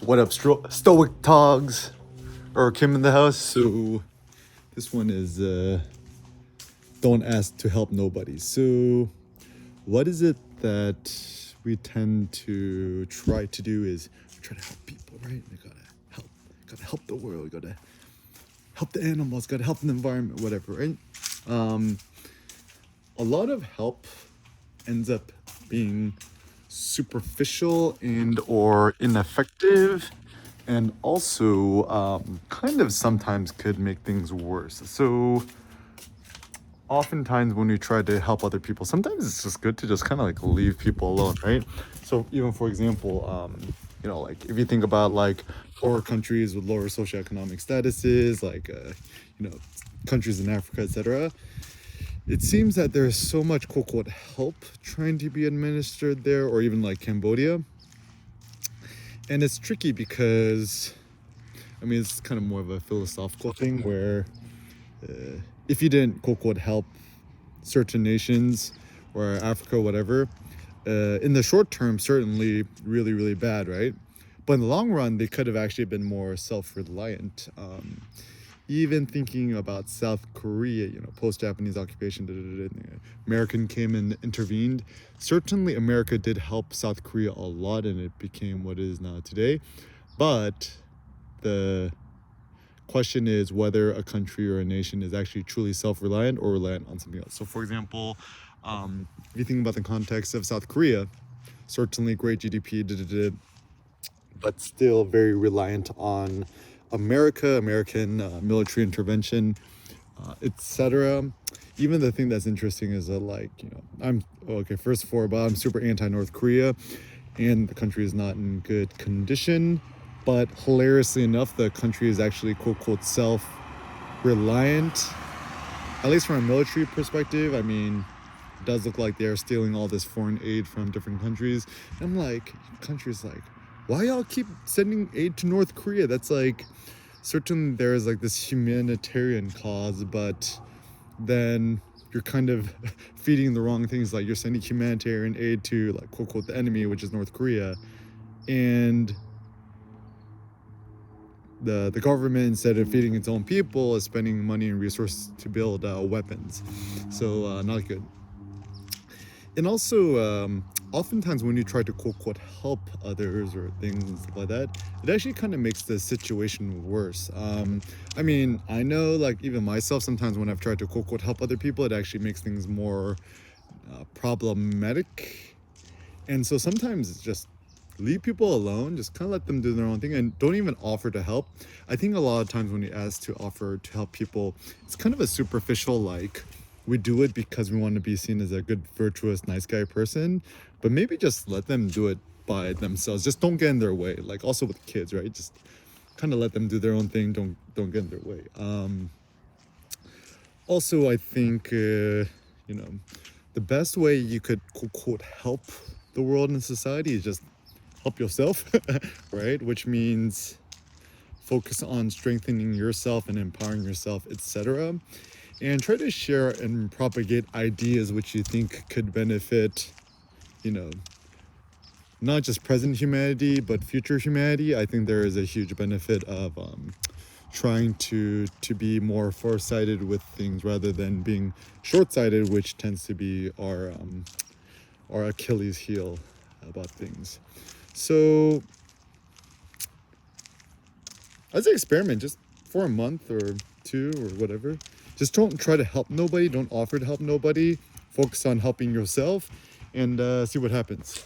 What up, Stoic Togs? Or Kim in the house? So, this one is don't ask to help nobody. So, what is it that we tend to try to do is try to help people, right? We gotta help the world, gotta help the animals, gotta help the environment, whatever, right? A lot of help ends up being superficial and or ineffective, and also kind of sometimes could make things worse. So oftentimes when we try to help other people, sometimes it's just good to just kind of like leave people alone, right? So even for example, like if you think about like poorer countries with lower socioeconomic statuses, like countries in Africa, etc., it seems that there's so much quote unquote help trying to be administered there, or even like Cambodia. And it's tricky because, I mean, it's kind of more of a philosophical thing where if you didn't quote unquote help certain nations or Africa, whatever, in the short term, certainly really, really bad, right? But in the long run, they could have actually been more self-reliant. Even thinking about South Korea, post-Japanese occupation, American came and intervened. Certainly, America did help South Korea a lot, and it became what it is now today. But the question is whether a country or a nation is actually truly self-reliant or reliant on something else. So, for example, if you think about the context of South Korea, certainly great GDP, but still very reliant on American military intervention, etc. Even the thing that's interesting is that first of all, I'm super anti-North Korea, and the country is not in good condition. But hilariously enough, the country is actually quote unquote self-reliant, at least from a military perspective. I mean, it does look like they're stealing all this foreign aid from different countries. And I'm like, countries like, why y'all keep sending aid to North Korea? That's like, certainly there is like this humanitarian cause, but then you're kind of feeding the wrong things. Like you're sending humanitarian aid to like quote unquote the enemy, which is North Korea, and the government, instead of feeding its own people, is spending money and resources to build weapons. So not good. And also, oftentimes when you try to quote unquote help others or things and stuff like that, it actually kind of makes the situation worse. I mean, I know like even myself, sometimes when I've tried to quote unquote help other people, it actually makes things more problematic. And so sometimes it's just leave people alone, just kind of let them do their own thing, and don't even offer to help. I think a lot of times when you ask to offer to help people, it's kind of a superficial, like, we do it because we want to be seen as a good, virtuous, nice guy person, but maybe just let them do it by themselves. Just don't get in their way. Like also with kids, right? Just kind of let them do their own thing. Don't get in their way. Also, I think the best way you could quote help the world and society is just help yourself, right? Which means focus on strengthening yourself and empowering yourself, etc. And try to share and propagate ideas which you think could benefit, not just present humanity, but future humanity. I think there is a huge benefit of trying to be more farsighted with things rather than being short-sighted, which tends to be our Achilles heel about things. So as an experiment, just for a month or two or whatever, just don't try to help nobody. Don't offer to help nobody. Focus on helping yourself and see what happens.